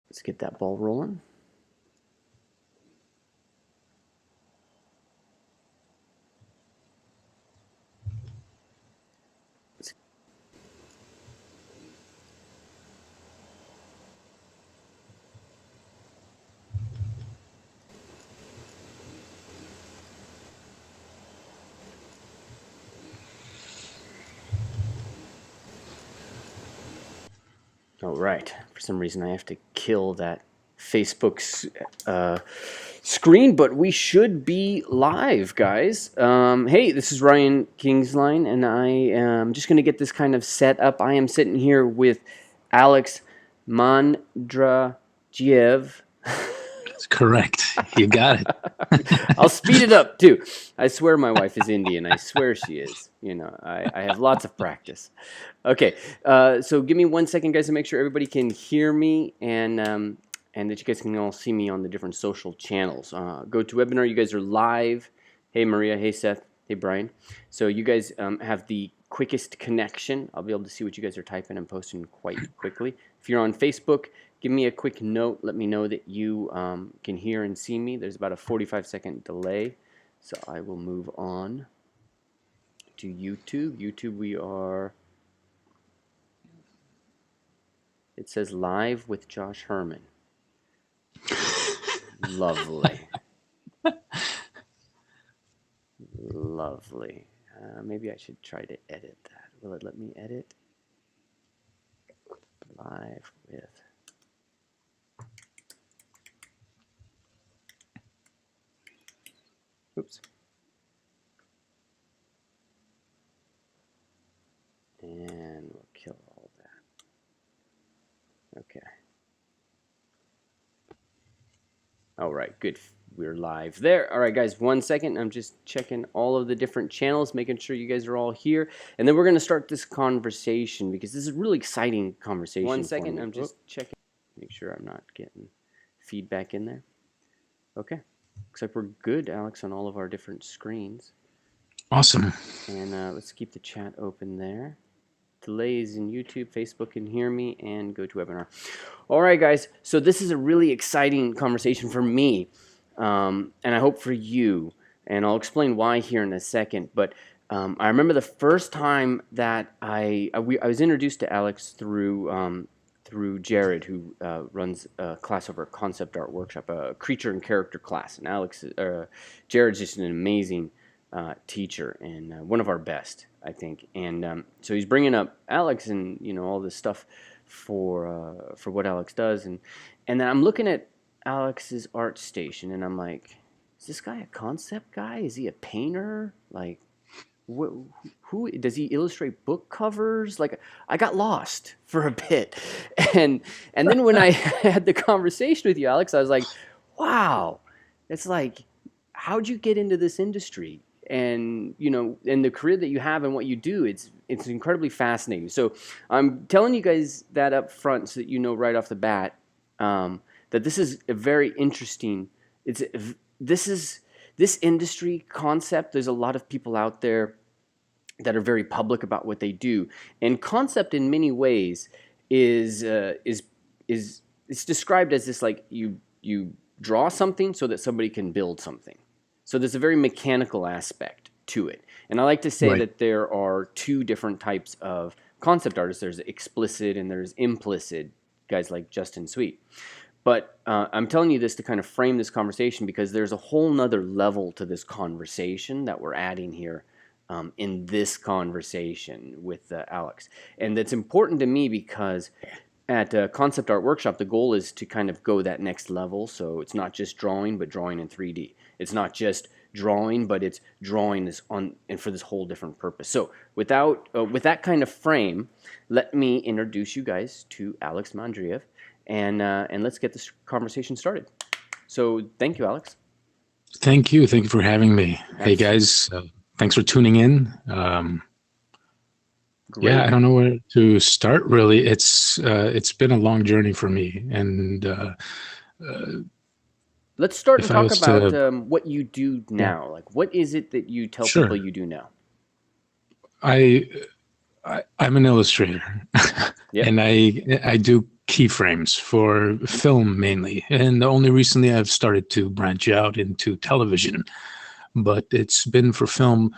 Let's get that ball rolling. All right. For some reason, I have to kill that Facebook screen, but we should be live, guys. Hey, this is Ryan Kingsline, and I am just going to get this kind of set up. I am sitting here with Alex Mandradjiev. That's correct. You got it. I'll speed it up too. I swear my wife is Indian. I swear she is. You know, I have lots of practice. Okay, so give me 1 second, guys, to make sure everybody can hear me and that you guys can all see me on the different social channels. Go to webinar. You guys are live. Hey, Maria. Hey, Seth. Hey, Brian. So you guys have the quickest connection. I'll be able to see what you guys are typing and posting quite quickly. If you're on Facebook, give me a quick note. Let me know that you can hear and see me. There's about a 45-second delay. So I will move on to YouTube. YouTube, we are... It says live with Josh Herman. Lovely. Lovely. Maybe I should try to edit that. Will it let me edit? Live with... Oops. And we'll kill all that. Okay. All right, good. We're live there. All right, guys, 1 second. I'm just checking all of the different channels, making sure you guys are all here. And then we're going to start this conversation because this is a really exciting conversation. 1 second. I'm just checking. Make sure I'm not getting feedback in there. Okay. Looks like we're good, Alex, on all of our different screens. Awesome. And let's keep the chat open there. Delays in YouTube, Facebook can hear me, and go to webinar. All right, guys. So this is a really exciting conversation for me, and I hope for you. And I'll explain why here in a second. But I remember the first time that I was introduced to Alex through Jared, who runs a class over at Concept Art Workshop, a creature and character class. And Jared's just an amazing teacher and one of our best, I think. And so he's bringing up Alex and all this stuff for what Alex does. And then I'm looking at Alex's art station, and I'm like, is this guy a concept guy? Is he a painter? Like, who does he illustrate book covers? Like, I got lost for a bit, and then when I had the conversation with you, Alex, I was like, wow, it's like, how'd you get into this industry? And and the career that you have and what you do, it's incredibly fascinating. So I'm telling you guys that up front so that you know right off the bat that this is a very interesting. This industry concept. There's a lot of people out there that are very public about what they do, and concept in many ways is it's described as this, like, you draw something so that somebody can build something. So there's a very mechanical aspect to it. And I like to say that there are two different types of concept artists. There's explicit and there's implicit, guys like Justin Sweet. But I'm telling you this to kind of frame this conversation because there's a whole nother level to this conversation that we're adding here in this conversation with Alex. And that's important to me because at Concept Art Workshop, the goal is to kind of go that next level. So it's not just drawing, but drawing in 3D. It's not just drawing, but it's drawing this on and for this whole different purpose. So with that kind of frame, let me introduce you guys to Alex Mandradjiev, and let's get this conversation started. So thank you, Alex. Thank you. Thank you for having me. Absolutely. Hey guys, thanks for tuning in. Yeah, I don't know where to start really. It's been a long journey for me, and let's start and talk about what you do now. Yeah. Like, what is it that you tell people you do now? I'm an illustrator, and I do keyframes for film mainly, and only recently I've started to branch out into television. But it's been for film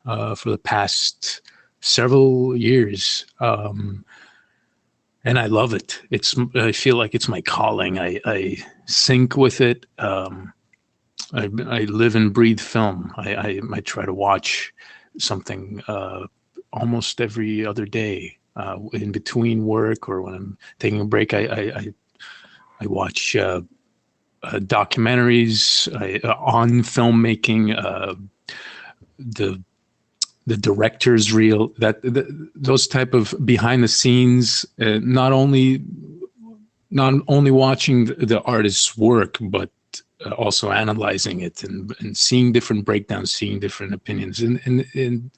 for the past several years, and I love it. I feel like it's my calling. I sync with it. I live and breathe film. I try to watch something almost every other day in between work or when I'm taking a break. I watch documentaries on filmmaking, the director's reel, those type of behind the scenes, not only watching the artist's work, but also analyzing it and seeing different breakdowns, seeing different opinions. And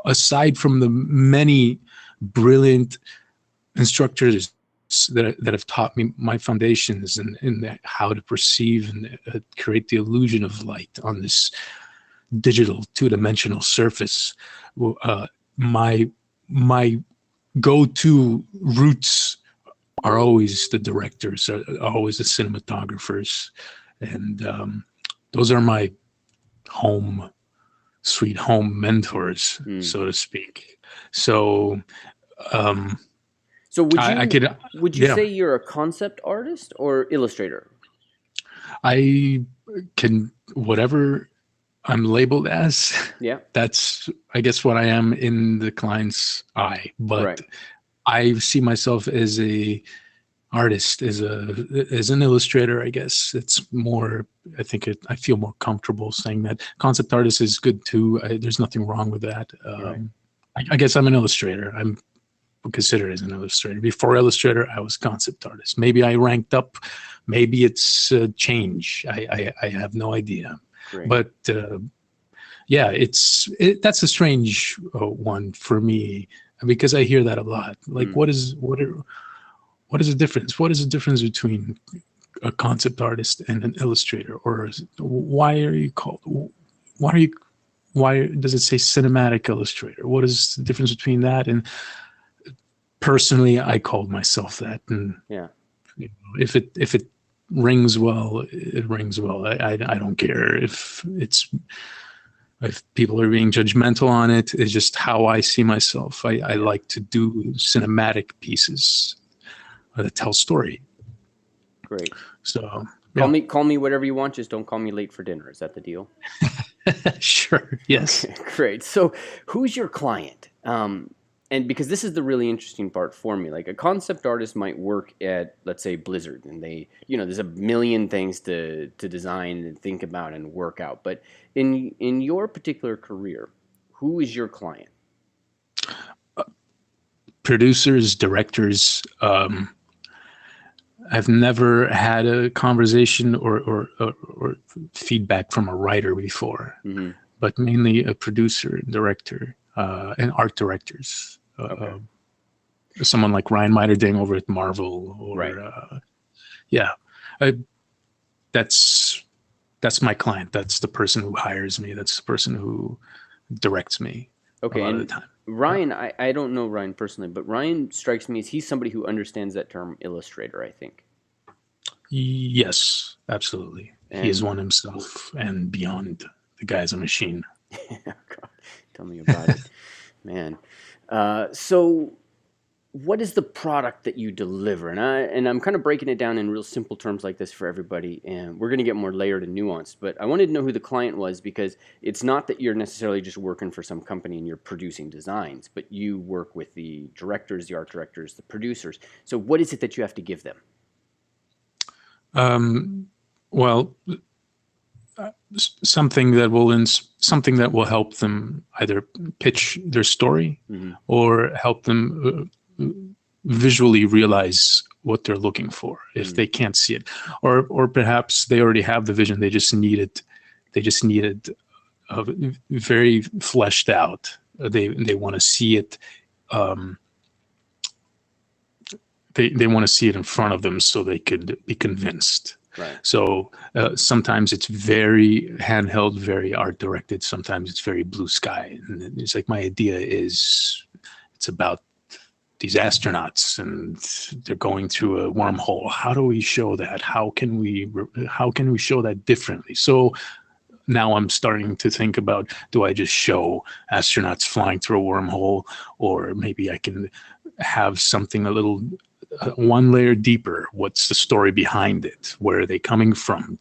aside from the many brilliant instructors that have taught me my foundations and how to perceive and create the illusion of light on this digital two-dimensional surface, my go-to roots are always the directors, are always the cinematographers, and those are my sweet home mentors, so to speak. So so would you yeah, say you're a concept artist or illustrator? I can, whatever I'm labeled as, Yeah. that's, I guess, what I am in the client's eye. But Right. I see myself as a artist, as an illustrator. I guess it's more. I feel more comfortable saying that. Concept artist is good too. There's nothing wrong with that. Right. I guess I'm an illustrator. I'm considered as an illustrator. Before illustrator, I was concept artist. Maybe I ranked up. Maybe it's change. I have no idea. Great. But yeah, that's a strange one for me, because I hear that a lot. Like, what is the difference? What is the difference between a concept artist and an illustrator? Or why does it say cinematic illustrator? What is the difference between that? And personally, I called myself that. And yeah, if it rings well, it rings well. I don't care if people are being judgmental on it. It's just how I see myself. I like to do cinematic pieces that tell story. Great. So call me whatever you want. Just don't call me late for dinner. Is that the deal? Sure. Yes. Okay, great. So who's your client? And because this is the really interesting part for me, like a concept artist might work at, let's say, Blizzard, and there's a million things to design and think about and work out. But in your particular career, who is your client? Producers, directors. I've never had a conversation or feedback from a writer before, but mainly a producer, director, and art directors. Okay. Someone like Ryan Meiderding over at Marvel, or right. That's my client. That's the person who hires me. That's the person who directs me. Okay, a lot and of the time. Ryan, I don't know Ryan personally, but Ryan strikes me as he's somebody who understands that term illustrator, I think. Yes, absolutely. He is one himself and beyond. The guy's a machine. God, tell me about it, man. So what is the product that you deliver? And I'm kind of breaking it down in real simple terms like this for everybody, and we're going to get more layered and nuanced. But I wanted to know who the client was, because it's not that you're necessarily just working for some company and you're producing designs, but you work with the directors, the art directors, the producers. So what is it that you have to give them? Well, something that will help them either pitch their story or help them visually realize what they're looking for if they can't see it, or perhaps they already have the vision. They just need it very fleshed out. They want to see it. They want to see it in front of them so they could be convinced. Right. So sometimes it's very handheld, very art directed. Sometimes it's very blue sky. And it's like, my idea is, it's about these astronauts and they're going through a wormhole. How do we show that? How can we show that differently? So now I'm starting to think about, do I just show astronauts flying through a wormhole, or maybe I can have something a little one layer deeper? What's the story behind it? Where are they coming from?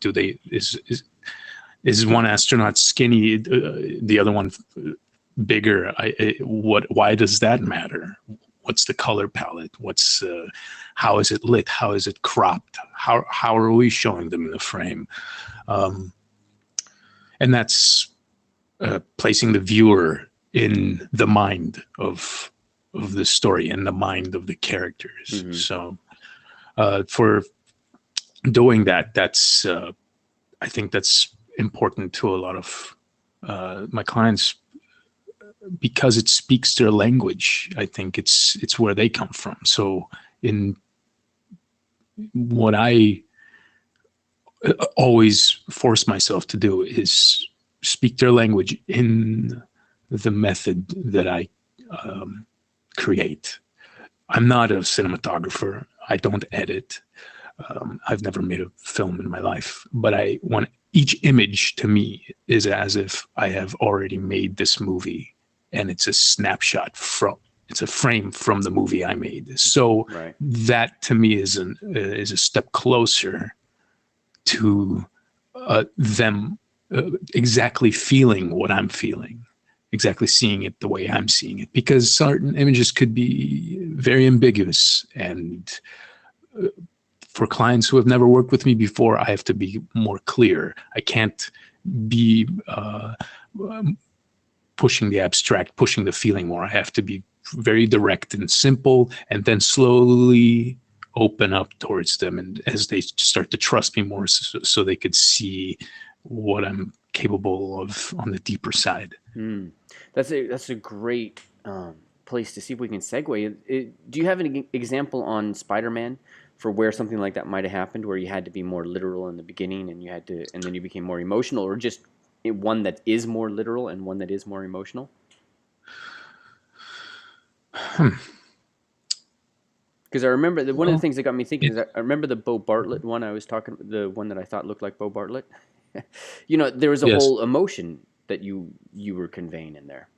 Is one astronaut skinny, the other one bigger? Why does that matter? What's the color palette? How is it lit? How is it cropped? How are we showing them in the frame? And that's placing the viewer in the mind of the story, in the mind of the characters. Mm-hmm. So for doing that, that's I think that's important to a lot of my clients, because it speaks their language. I think it's where they come from. So in what I always force myself to do is speak their language in the method that I create. I'm not a cinematographer. I don't edit. I've never made a film in my life, but I want each image to me is as if I have already made this movie, and it's a snapshot it's a frame from the movie I made. So right. That to me is a step closer to them exactly feeling what I'm feeling, exactly seeing it the way I'm seeing it, because certain images could be very ambiguous. And for clients who have never worked with me before, I have to be more clear. I can't be pushing the abstract, pushing the feeling more. I have to be very direct and simple, and then slowly open up towards them, and as they start to trust me more, so they could see what I'm capable of on the deeper side. That's a great place to see if we can segue. Do you have an example on SpiderMan for where something like that might have happened, where you had to be more literal in the beginning and then you became more emotional, or just one that is more literal and one that is more emotional? Because I remember one of the things that got me thinking is I remember the Bo Bartlett one I was talking, the one that I thought looked like Bo Bartlett. There was a whole emotion that you were conveying in there.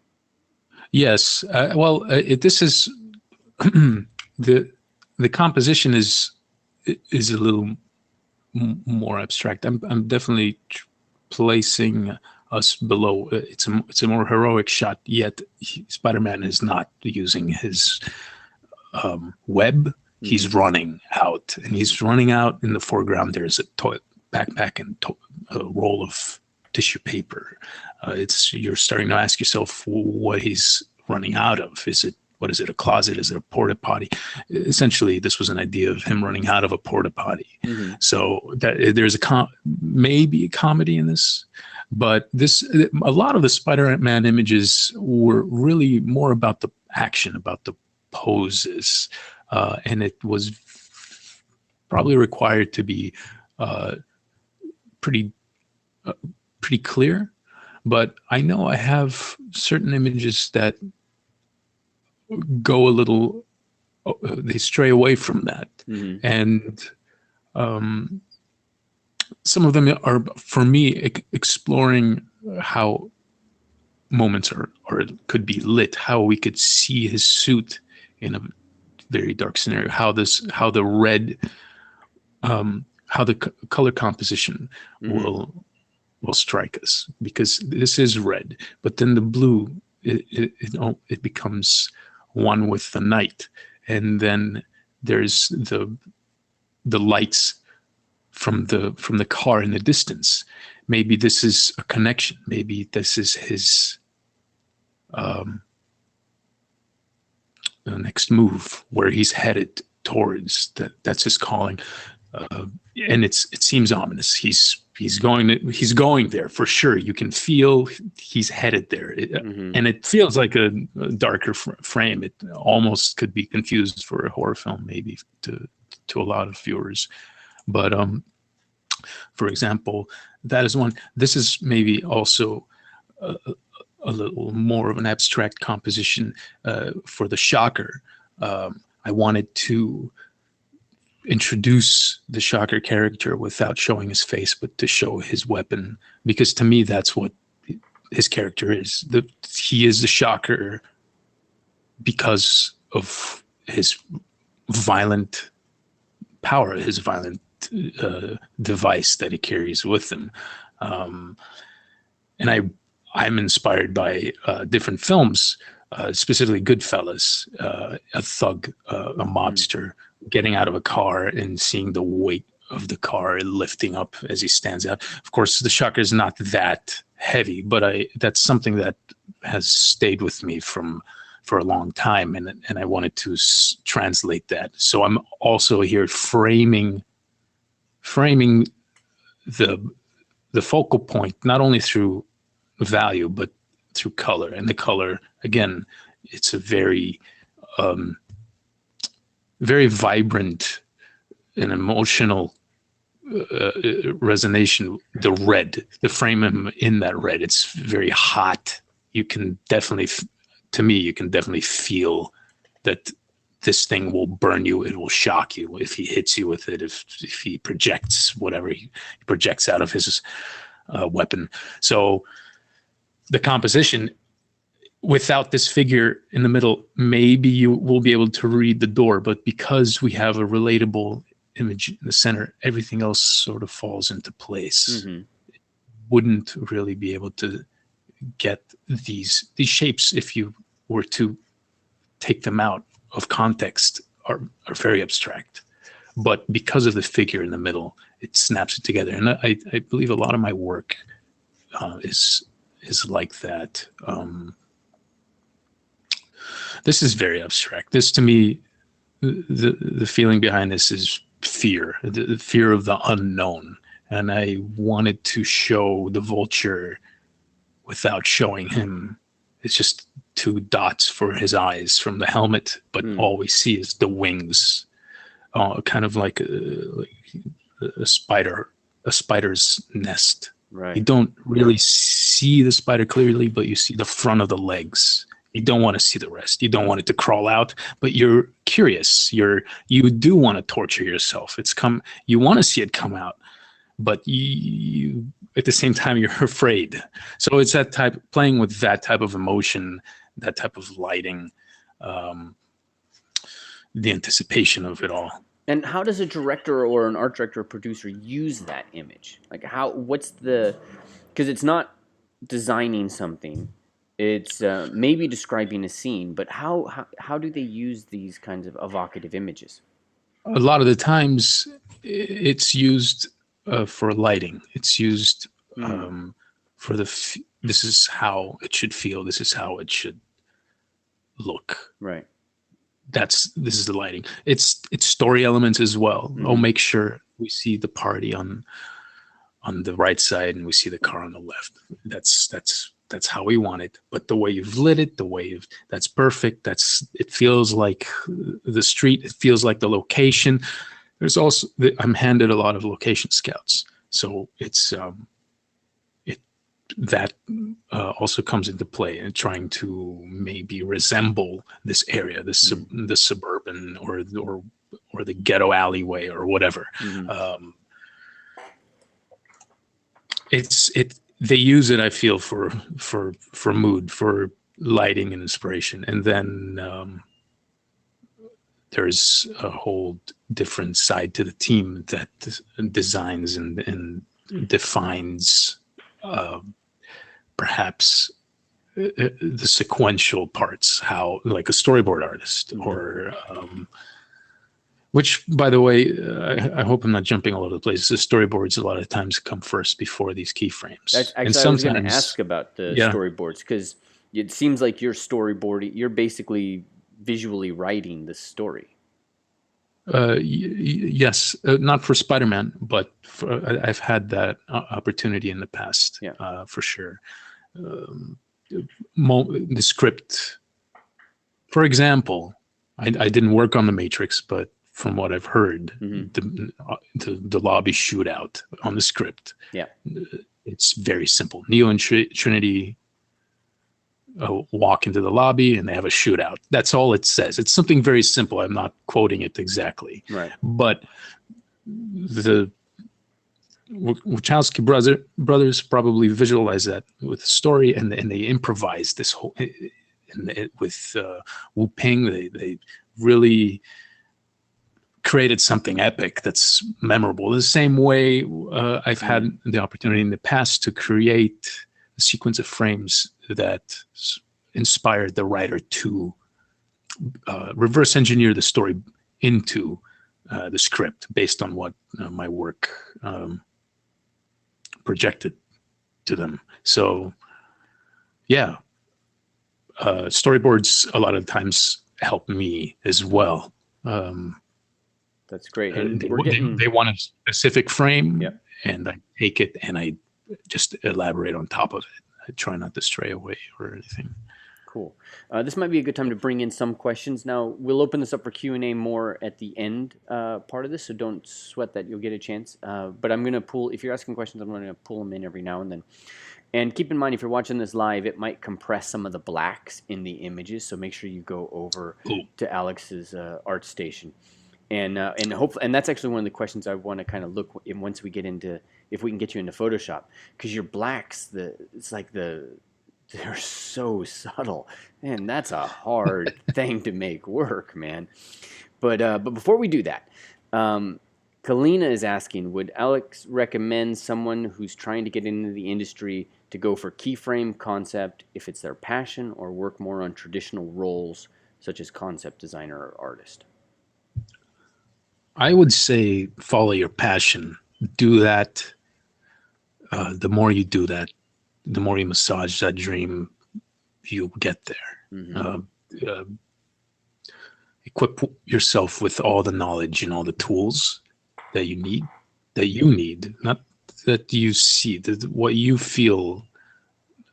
Yes. This is the composition is a little more abstract. I'm definitely placing us below. It's a more heroic shot. Yet Spider-Man is not using his web. Mm-hmm. He's running out, and he's running out in the foreground. There's a toilet backpack and a roll of tissue paper. You're starting to ask yourself what he's running out of. What is it, a closet? Is it a porta potty? Essentially, this was an idea of him running out of a porta potty. Mm-hmm. So there's maybe a comedy in this, but a lot of the Spider-Man images were really more about the action, about the poses, and it was probably required to be pretty clear. But I know I have certain images that go a little, they stray away from that. Mm-hmm. And some of them are, for me, exploring how moments could be lit, how we could see his suit in a very dark scenario, how the red, how the color composition mm-hmm. will strike us, because this is red, but then the blue, it becomes one with the night, and then there's the lights from the car in the distance. Maybe this is a connection. Maybe this is his next move, where he's headed towards. That's his calling, and it seems ominous. He's going there for sure. You can feel he's headed there, mm-hmm. and it feels like a darker frame. It almost could be confused for a horror film, maybe to a lot of viewers. But for example, that is one. This is maybe also a little more of an abstract composition for the shocker. I wanted to introduce the Shocker character without showing his face, but to show his weapon, because to me that's what his character is. He is the Shocker because of his violent power, his violent device that he carries with him. And I'm inspired by different films, specifically Goodfellas, a thug, a mobster, getting out of a car and seeing the weight of the car lifting up as he stands out. Of course, the Shocker is not that heavy, but that's something that has stayed with me for a long time, and I wanted to translate that. So I'm also here framing the focal point, not only through value but through color. And the color, again, it's a very very vibrant and emotional resonation. The red, the frame him in that red, it's very hot. You can definitely, to me, you can definitely feel that this thing will burn you. It will shock you if he hits you with it, if he projects whatever he projects out of his weapon. So the composition, without this figure in the middle, maybe you will be able to read the door, but because we have a relatable image in the center, everything else sort of falls into place. Mm-hmm. Wouldn't really be able to get these shapes, if you were to take them out of context, are very abstract. But because of the figure in the middle, it snaps it together. And I believe a lot of my work is like that. This is very abstract. This, to me, the feeling behind this is fear, the fear of the unknown. And I wanted to show the Vulture without showing him. It's just two dots for his eyes from the helmet, but all we see is the wings, kind of like a spider's nest. Right. You don't really see the spider clearly, but you see the front of the legs. You don't want to see the rest. You don't want it to crawl out, but you're curious. You do want to torture yourself. You want to see it come out, but you at the same time, you're afraid. So it's playing with that type of emotion, that type of lighting, the anticipation of it all. And how does a director or an art director or producer use that image? Like because it's not designing something, it's maybe describing a scene, but how do they use these kinds of evocative images? A lot of the times it's used for lighting. It's used for this is how it should feel. This is how it should look. Right. This is the lighting. It's story elements as well. Mm-hmm. I'll make sure we see the party on the right side and we see the car on the left. That's how we want it. But the way you've lit it, that's perfect. It feels like the street. It feels like the location. There's also I'm handed a lot of location scouts, so it's that also comes into play in trying to maybe resemble this area, the suburban or the ghetto alleyway or whatever. Mm-hmm. They use it, I feel, for mood, for lighting and inspiration, and then there's a whole different side to the team that designs and defines perhaps the sequential parts, how, like a storyboard artist, or which, by the way, I hope I'm not jumping all over the place. The storyboards a lot of times come first before these keyframes. That's actually, I was going to ask about the storyboards, because it seems like you're basically visually writing the story. Yes, not for SpiderMan, but I've had that opportunity in the past. Yeah. For sure. The script, for example, I didn't work on The Matrix, but from what I've heard, the lobby shootout on the script, it's very simple. Neo and Trinity walk into the lobby and they have a shootout. That's all it says. It's something very simple. I'm not quoting it exactly. Right. But the Wachowski brothers probably visualize that with the story, and they improvise this whole. With Wu Ping, they really created something epic that's memorable. The same way I've had the opportunity in the past to create a sequence of frames that inspired the writer to reverse engineer the story into the script based on what my work projected to them. So, yeah, storyboards a lot of times help me as well. That's great. And they want a specific frame, yep. and I take it and I just elaborate on top of it. I try not to stray away or anything. Cool. This might be a good time to bring in some questions. Now, we'll open this up for Q&A more at the end part of this, so don't sweat that. You'll get a chance. But I'm going to pull, if you're asking questions, I'm going to pull them in every now and then. And keep in mind, if you're watching this live, it might compress some of the blacks in the images, so make sure you go over to Alex's ArtStation. And hopefully, and that's actually one of the questions I want to kind of look in once we get into, if we can get you into Photoshop, because your blacks, they're so subtle, and that's a hard thing to make work, man. But before we do that, Kalina is asking, would Alex recommend someone who's trying to get into the industry to go for keyframe concept if it's their passion, or work more on traditional roles such as concept designer or artist? I would say follow your passion. Do that. The more you do that, the more you massage that dream, you'll get there. Mm-hmm. Equip yourself with all the knowledge and all the tools that you need, not that you see, what you feel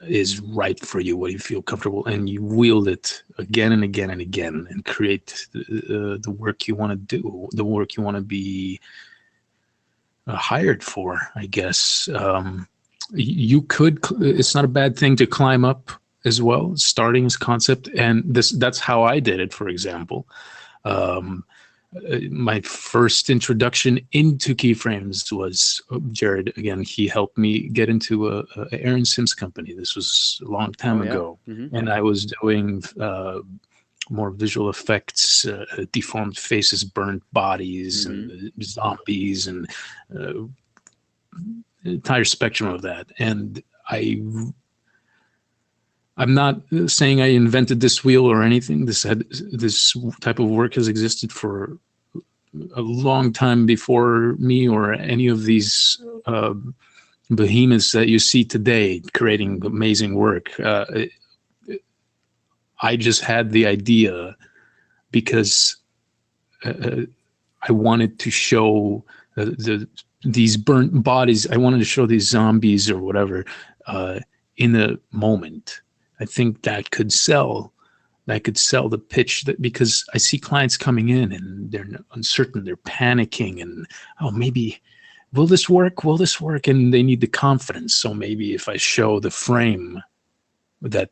is right for you, what you feel comfortable, and you wield it again and again and again, and create the work you want to do, the work you want to be hired for, I guess. You could, it's not a bad thing to climb up as well, starting as concept, and that's how I did it, for example. My first introduction into keyframes was Jared. Again, he helped me get into a Aaron Sims company. This was a long time ago. Mm-hmm. And I was doing more visual effects, deformed faces, burnt bodies, mm-hmm. and zombies, and entire spectrum of that. And I'm not saying I invented this wheel or anything. This type of work has existed for a long time before me or any of these behemoths that you see today creating amazing work. I just had the idea because I wanted to show these burnt bodies. I wanted to show these zombies or whatever in a moment. I think that could sell. That could sell the pitch, that because I see clients coming in and they're uncertain, they're panicking, and maybe will this work? Will this work? And they need the confidence. So maybe if I show the frame that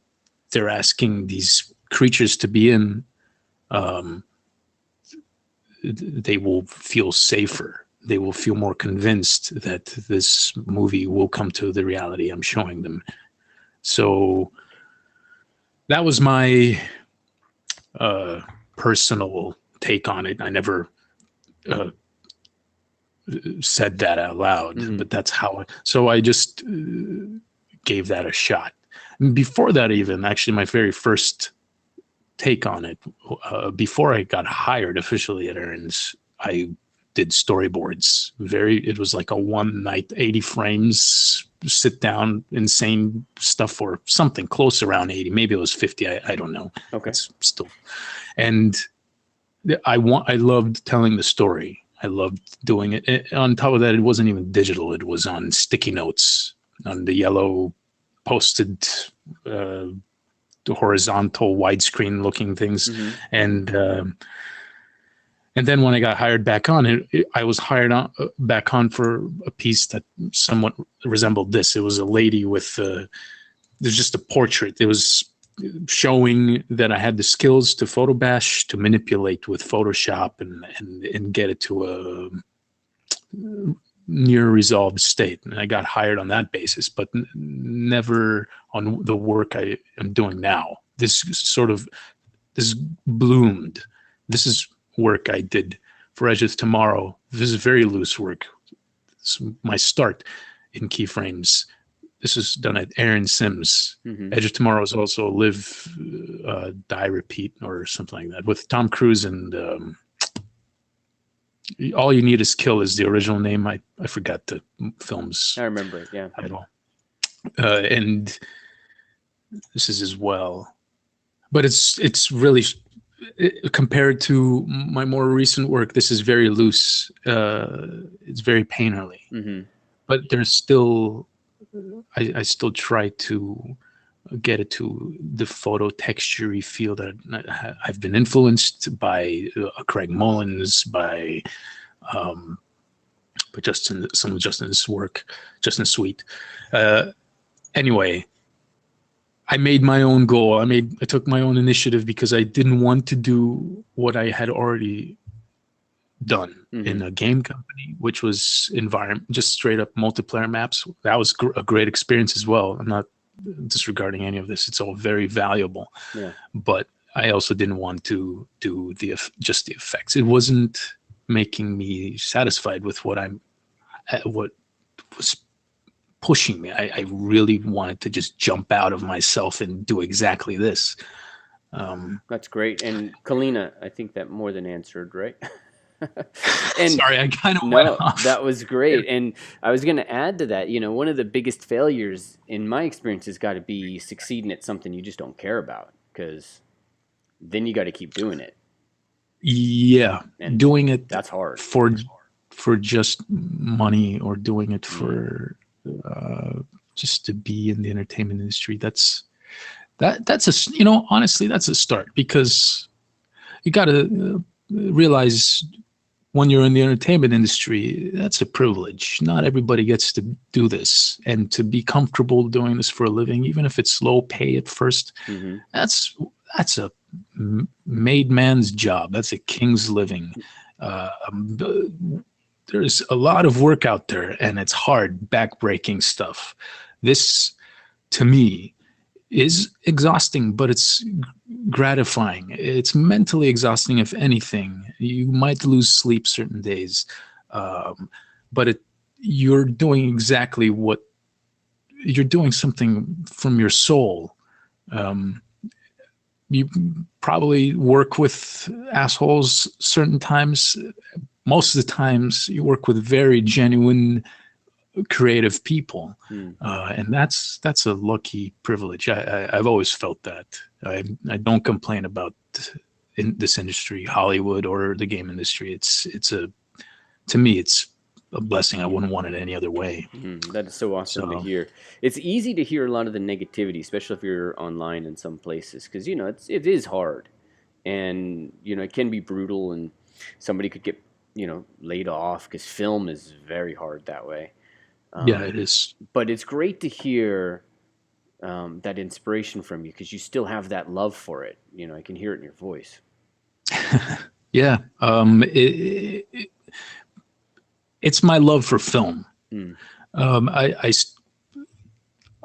they're asking these creatures to be in, they will feel safer. They will feel more convinced that this movie will come to the reality I'm showing them. So that was my personal take on it. I never said that out loud, mm-hmm. but that's how so I just gave that a shot. Before that, even actually my very first take on it, before I got hired officially at Aaron's, I did storyboards. It was like a one night, 80 frames, sit down, insane stuff, or something close around 80. Maybe it was 50. I don't know. Okay. It's still, and I loved telling the story. I loved doing it. On top of that, it wasn't even digital. It was on sticky notes on the yellow posted, the horizontal widescreen looking things. Mm-hmm. And then when I got hired back on, I was hired back on for a piece that somewhat resembled this. It was a lady with, there's just a portrait. It was showing that I had the skills to photo bash, to manipulate with Photoshop and get it to a near resolved state. And I got hired on that basis, but never on the work I am doing now. This bloomed. This is work I did for Edge of Tomorrow. This is very loose work. This is my start in keyframes. This is done at Aaron Sims. Mm-hmm. Edge of Tomorrow is also Live, Die, Repeat, or something like that, with Tom Cruise and All You Need Is Kill is the original name. I forgot the film's I remember it, yeah. title. And this is as well. But it's really, compared to my more recent work, this is very loose. It's very painterly. Mm-hmm. But there's still, I still try to get it to the photo texture-y feel that I've been influenced by Craig Mullins, by some of Justin's work, Justin Sweet. Anyway, I made my own goal. I took my own initiative because I didn't want to do what I had already done in a game company, which was just straight up multiplayer maps. That was a great experience as well. I'm not disregarding any of this. It's all very valuable. Yeah. But I also didn't want to do just the effects. It wasn't making me satisfied with what was pushing me. I really wanted to just jump out of myself and do exactly this. That's great. And Kalina, I think that more than answered, right? And sorry, I kind of went off. That was great. And I was going to add to that, one of the biggest failures in my experience has got to be succeeding at something you just don't care about, because then you got to keep doing it. Yeah, and doing it, that's hard for just money, or doing it for just to be in the entertainment industry. That's honestly, that's a start, because you got to realize when you're in the entertainment industry, that's a privilege. Not everybody gets to do this, and to be comfortable doing this for a living, even if it's low pay at first, that's a made man's job. That's a king's living. There's a lot of work out there, and it's hard, backbreaking stuff. This, to me, is exhausting, but it's gratifying. It's mentally exhausting, if anything. You might lose sleep certain days, but you're doing exactly what you're doing, something from your soul. You probably work with assholes certain times. Most of the times you work with very genuine, creative people. And that's a lucky privilege. I've always felt that. I don't complain about in this industry, Hollywood or the game industry. To me, it's a blessing. I wouldn't want it any other way. That is so awesome to hear. It's easy to hear a lot of the negativity, especially if you're online in some places, because it is hard, and it can be brutal, and somebody could get laid off, because film is very hard that way. Yeah, it is. But it's great to hear that inspiration from you, because you still have that love for it. I can hear it in your voice. Yeah. It's my love for film. I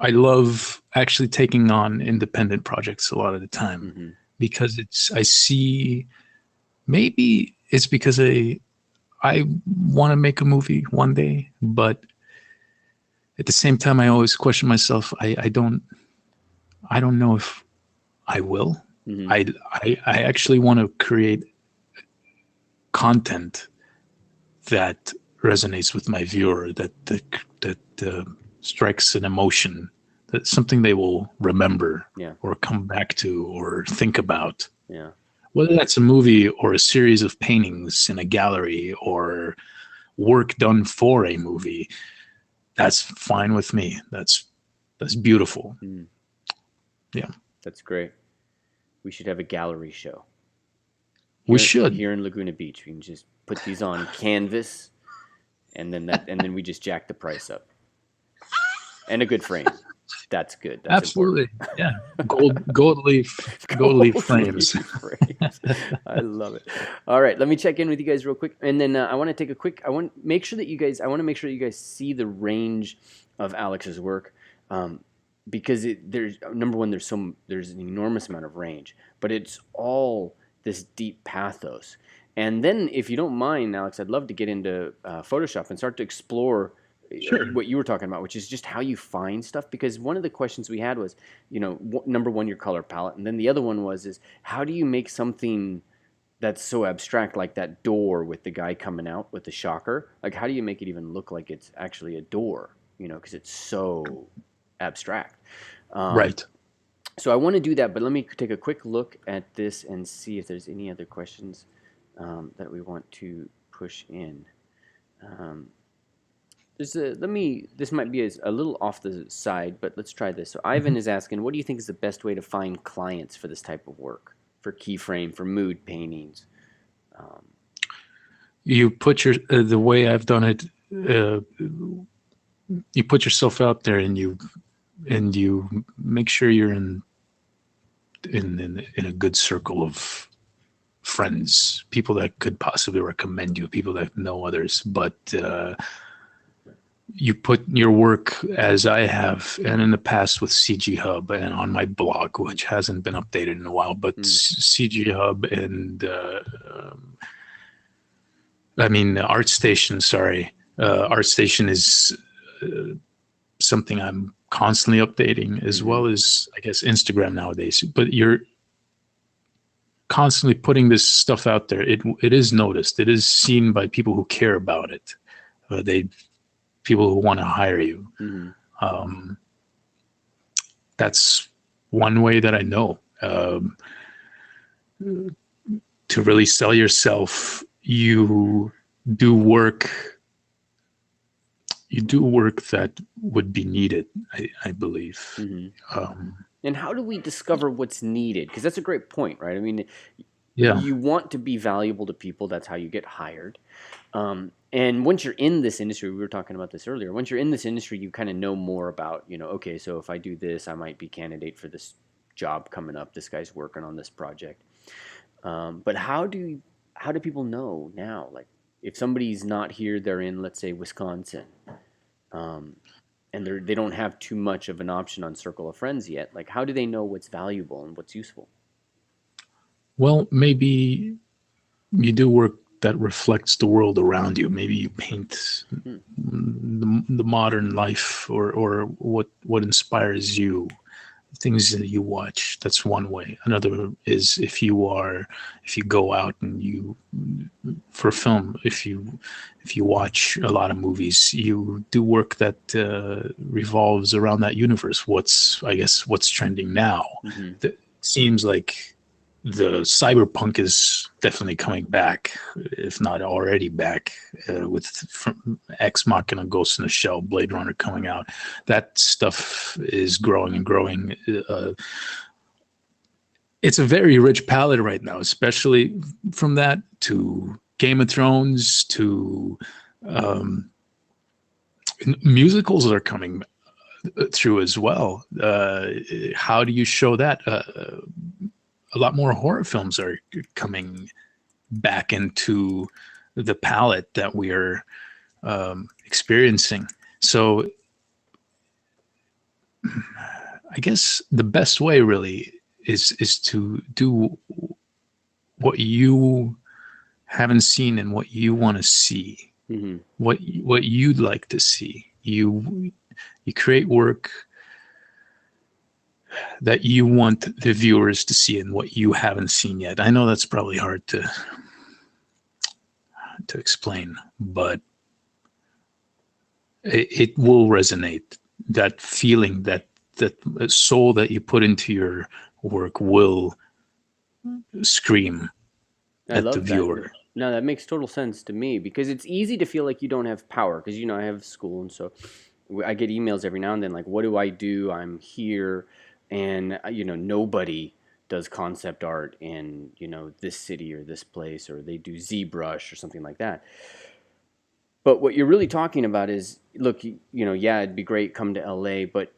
love actually taking on independent projects a lot of the time, because I see, maybe it's because I want to make a movie one day, but at the same time, I always question myself. I don't know if I will. I actually want to create content that resonates with my viewer, that strikes an emotion, that's something they will remember, or come back to, or think about. Yeah. Whether that's a movie or a series of paintings in a gallery or work done for a movie, that's fine with me. That's beautiful. Yeah. That's great. We should have a gallery show. We should. Here in Laguna Beach. We can just put these on canvas, and then we just jack the price up. And a good frame. That's good. That's important. Absolutely. Yeah. Gold leaf Gold frames. leaf frames. I love it. All right, let me check in with you guys real quick, and then I want to take a quick. I want to make sure that you guys. I want to make sure that you guys see the range of Alex's work, because there's number one. There's an enormous amount of range, but it's all this deep pathos. And then, if you don't mind, Alex, I'd love to get into Photoshop and start to explore Sure. what you were talking about, which is just how you find stuff. Because one of the questions we had was, number one, your color palette, and then the other one is how do you make something that's so abstract, like that door with the guy coming out with the shocker? Like, how do you make it even look like it's actually a door? Because it's so abstract. Um, Right. so I want to do that, but let me take a quick look at this and see if there's any other questions that we want to push in. Um, this might be a little off the side, but let's try this. So Ivan Mhm. is asking, what do you think is the best way to find clients for this type of work, for keyframe, for mood paintings? Um, You put the way I've done it, uh, you put yourself out there and you make sure you're in a good circle of friends, people that could possibly recommend you, people that know others. But you put your work, as I have, and in the past with CG Hub and on my blog, which hasn't been updated in a while, but CG Hub and ArtStation. Sorry, ArtStation is something I'm constantly updating, as well as I guess Instagram nowadays. But you're constantly putting this stuff out there. It is noticed. It is seen by people who care about it. People who want to hire you. That's one way that I know. To really sell yourself, you do work that would be needed, I believe. and how do we discover what's needed? Because that's a great point, right? I mean, Yeah. you want to be valuable to people. That's how you get hired. And once you're in this industry, we were talking about this earlier, once you're in this industry, you kind of know more about, okay, so if I do this, I might be candidate for this job coming up. This guy's working on this project. But how do people know now? Like, if somebody's not here, they're in, let's say, Wisconsin, and they don't have too much of an option on Circle of Friends yet. Like, how do they know what's valuable and what's useful? Well, maybe you do work that reflects the world around you. Maybe you paint the modern life, or what inspires you, things that you watch. That's one way. Another is if you go out and for film, if you watch a lot of movies, you do work that revolves around that universe. What's trending now. That seems like the cyberpunk is definitely coming back, if not already back, with Ex Machina, Ghost in the Shell, Blade Runner coming out. That stuff is growing and growing. It's a very rich palette right now, especially from that to Game of Thrones to musicals are coming through as well. How do you show that? A lot more horror films are coming back into the palette that we are experiencing. So I guess the best way really is to do what you haven't seen and what you want to see, what you'd like to see. You create work that you want the viewers to see and what you haven't seen yet. I know that's probably hard to explain, but it will resonate. That feeling, that soul that you put into your work will scream at the viewer. No, that makes total sense to me, because it's easy to feel like you don't have power, because I have school, and so I get emails every now and then like, what do I do? I'm here, and nobody does concept art in this city or this place, or they do ZBrush or something like that. But what you're really talking about is, look, yeah, it'd be great, come to LA, but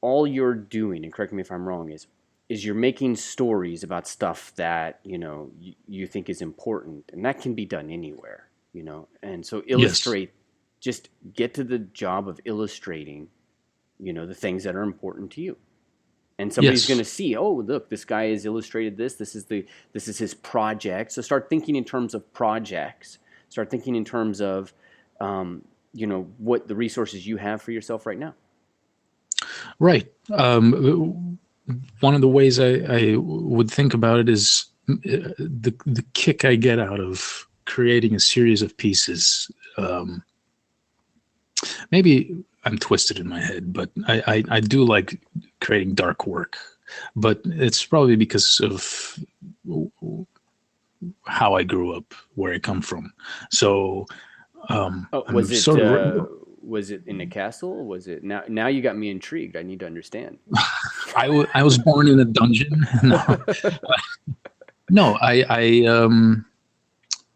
all you're doing, and correct me if I'm wrong, is you're making stories about stuff that you think is important, and that can be done anywhere, and so Yes. illustrate, just get to the job of illustrating, the things that are important to you, and somebody's going Yes. to see, oh, look, this guy has illustrated this. This is his project. So start thinking in terms of projects. Start thinking in terms of, what the resources you have for yourself right now. Right. One of the ways I would think about it is the kick I get out of creating a series of pieces. Maybe I'm twisted in my head, but I do like creating dark work. But it's probably because of how I grew up, where I come from. So Oh, I'm sort of. was it in a castle? Was it now? Now you got me intrigued. I need to understand. I was born in a dungeon. No, no.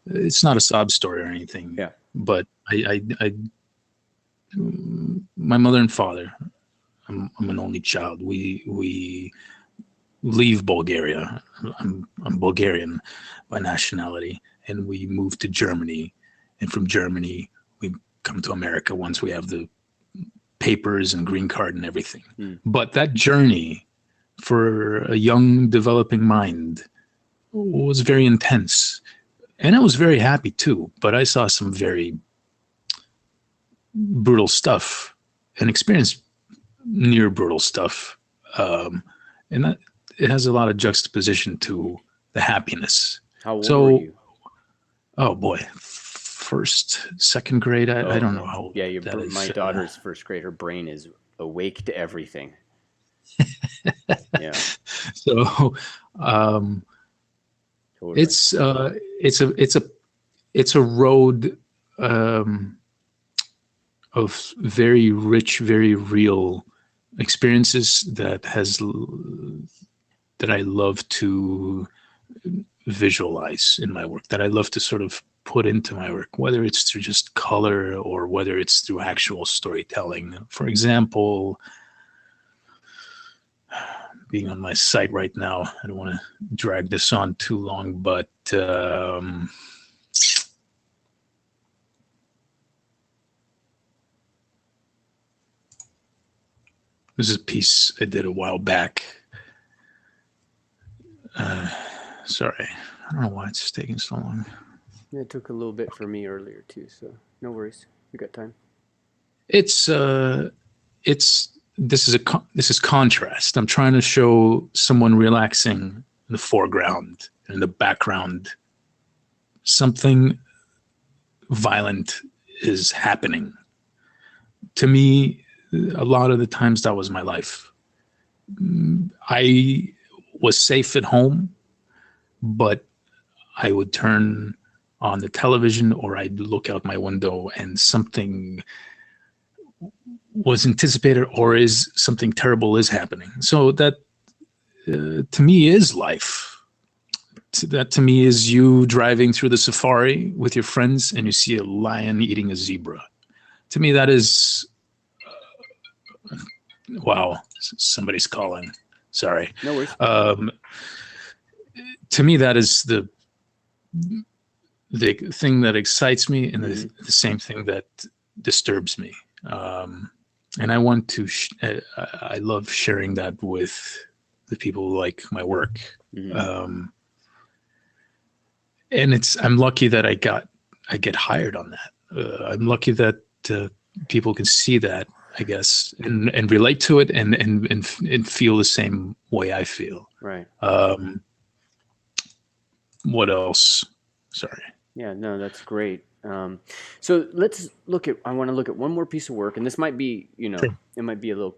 It's not a sob story or anything, Yeah. but my mother and father. I'm an only child. We leave Bulgaria. I'm Bulgarian by nationality, and we moved to Germany, and from Germany we come to America once we have the papers and green card and everything. Mm. But that journey for a young developing mind was very intense, and I was very happy too. But I saw some very brutal stuff and experienced near brutal stuff, and that it has a lot of juxtaposition to the happiness. How old were So, you? oh boy, first, second grade. I Oh don't know no. how old Yeah, that my is. daughter's first grade. Her brain is awake to everything. Yeah, So, um, totally. it's it's a it's a it's a road um, of very rich, very real experiences that I love to visualize in my work, that I love to sort of put into my work, whether it's through just color or whether it's through actual storytelling. For example, being on my site right now, I don't want to drag this on too long, but this is a piece I did a while back. Sorry, I don't know why it's taking so long. Yeah, it took a little bit for me earlier too, so no worries. We got time. It's this is contrast. I'm trying to show someone relaxing in the foreground, and in the background something violent is happening. To me, a lot of the times that was my life. I was safe at home, but I would turn on the television or I'd look out my window and something was anticipated or is something terrible is happening. So that to me is life. That to me is you driving through the safari with your friends and you see a lion eating a zebra. To me, that is wow. Somebody's calling. Sorry. No worries. To me, that is the thing that excites me and Mm-hmm. the same thing that disturbs me. And I want to. I love sharing that with the people who like my work. Mm-hmm. And I'm lucky that I get hired on that. I'm lucky that people can see that, I guess, and relate to it and feel the same way I feel. Right. What else? Sorry. Yeah, no, that's great. So I want to look at one more piece of work, and this might be, Sure. it might be a little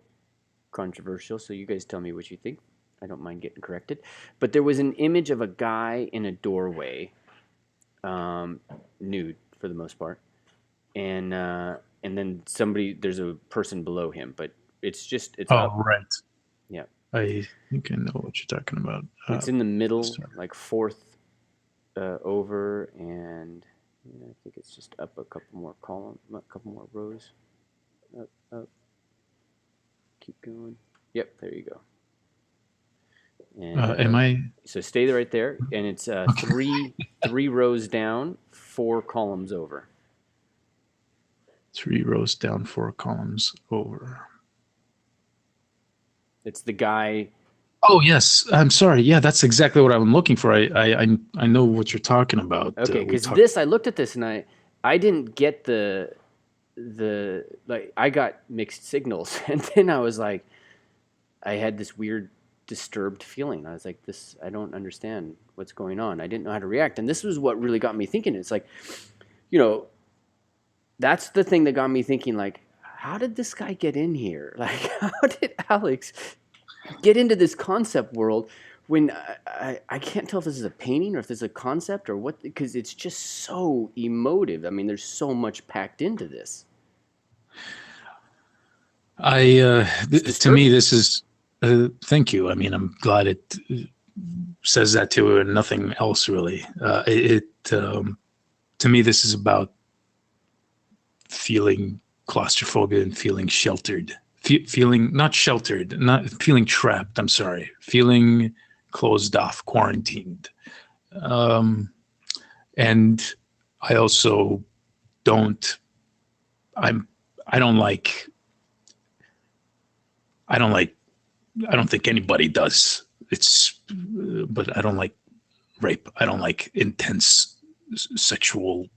controversial, so you guys tell me what you think. I don't mind getting corrected. But there was an image of a guy in a doorway, nude for the most part, and then there's a person below him, but it's Oh, up. right. Yeah, I think I know what you're talking about. it's in the middle, Sorry. like fourth over, and I think it's just up a couple more rows. Up, up. Keep going. Yep, there you go. Am And I so stay right there, and it's okay? three rows down, 4 columns over. 3 rows down, 4 columns over. It's the guy. Oh yes, I'm sorry. Yeah, that's exactly what I'm looking for. I know what you're talking about. Okay, We because talked. this I looked at this and I didn't get the like I got mixed signals, and then I was like, I had this weird disturbed feeling. I was like, this I don't understand what's going on. I didn't know how to react, and this was what really got me thinking. It's like, you know, that's the thing that got me thinking. Like, how did this guy get in here? Like, how did Alex get into this concept world when I can't tell if this is a painting or if this is a concept or what, because it's just so emotive. I mean, there's so much packed into this. It's To me, disturbing. this is. Thank you. I mean, I'm glad it says that too, and nothing else really. To me, this is about feeling claustrophobia and feeling sheltered. Feeling not sheltered, not feeling trapped. I'm sorry, feeling closed off, quarantined. And I also don't. I'm. I don't like. I don't like. I don't think anybody does. But I don't like rape. I don't like intense sexual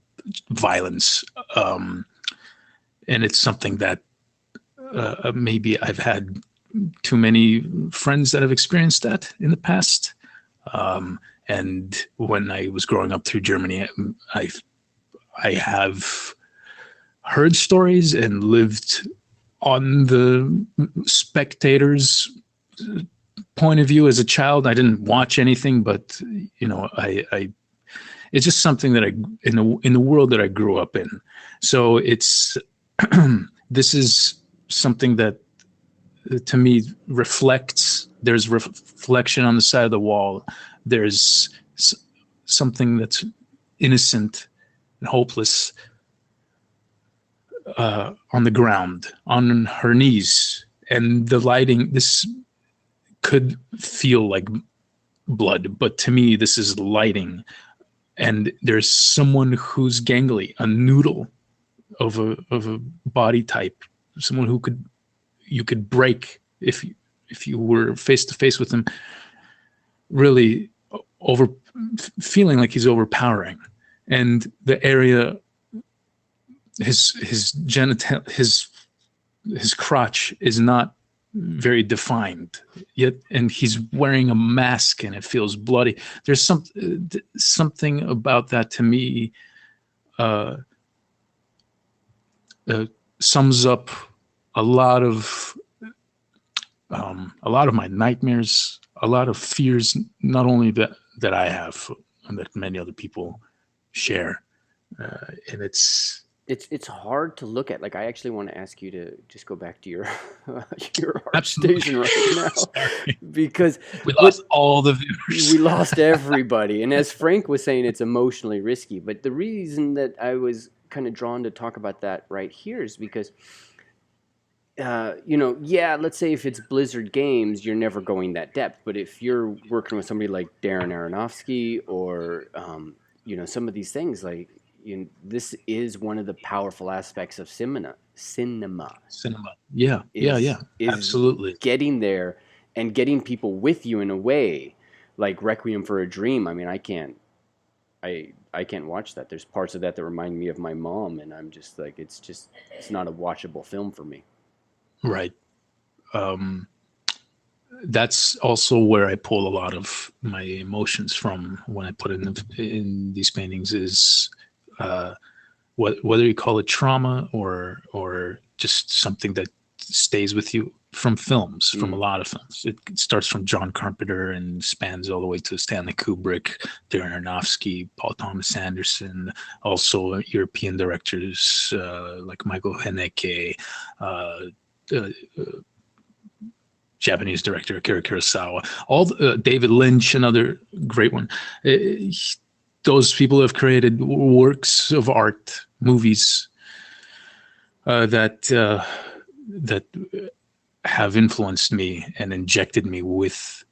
violence. And it's something that maybe I've had too many friends that have experienced that in the past. And when I was growing up through Germany, I have heard stories and lived on the spectator's point of view as a child. I didn't watch anything, but I it's just something that in the world that I grew up in. So it's this is something that to me reflects. There's reflection on the side of the wall. There's something that's innocent and hopeless on the ground, on her knees, and the lighting. This could feel like blood, but to me, this is lighting. And there's someone who's gangly, a noodle of a body type, someone who you could break if you were face to face with him. Really feeling like he's overpowering, and the area, his genital, his crotch is not very defined yet, and he's wearing a mask and it feels bloody. There's something about that to me sums up a lot of my nightmares, a lot of fears, not only that I have, and that many other people share. And It's hard to look at. Like, I actually want to ask you to just go back to your your art absolutely station right now, sorry. because We what lost all the viewers. we lost everybody. And as Frank was saying, it's emotionally risky. But the reason that I was kind of drawn to talk about that right here is because, yeah, let's say if it's Blizzard Games, you're never going that depth. But if you're working with somebody like Darren Aronofsky or, some of these things, like, this is one of the powerful aspects of cinema Cinema. Yeah, yeah, is yeah. Absolutely. getting there and getting people with you in a way, like Requiem for a Dream. I mean, I can't watch that. There's parts of that that remind me of my mom, and I'm just like, it's not a watchable film for me. Right. That's also where I pull a lot of my emotions from when I put in these paintings is whether you call it trauma or just something that stays with you from films, from a lot of films. It starts from John Carpenter and spans all the way to Stanley Kubrick, Darren Aronofsky, Paul Thomas Anderson, also European directors like Michael Haneke, Japanese director Akira Kurosawa, David Lynch, another great one. Those people have created works of art, movies that have influenced me and injected me with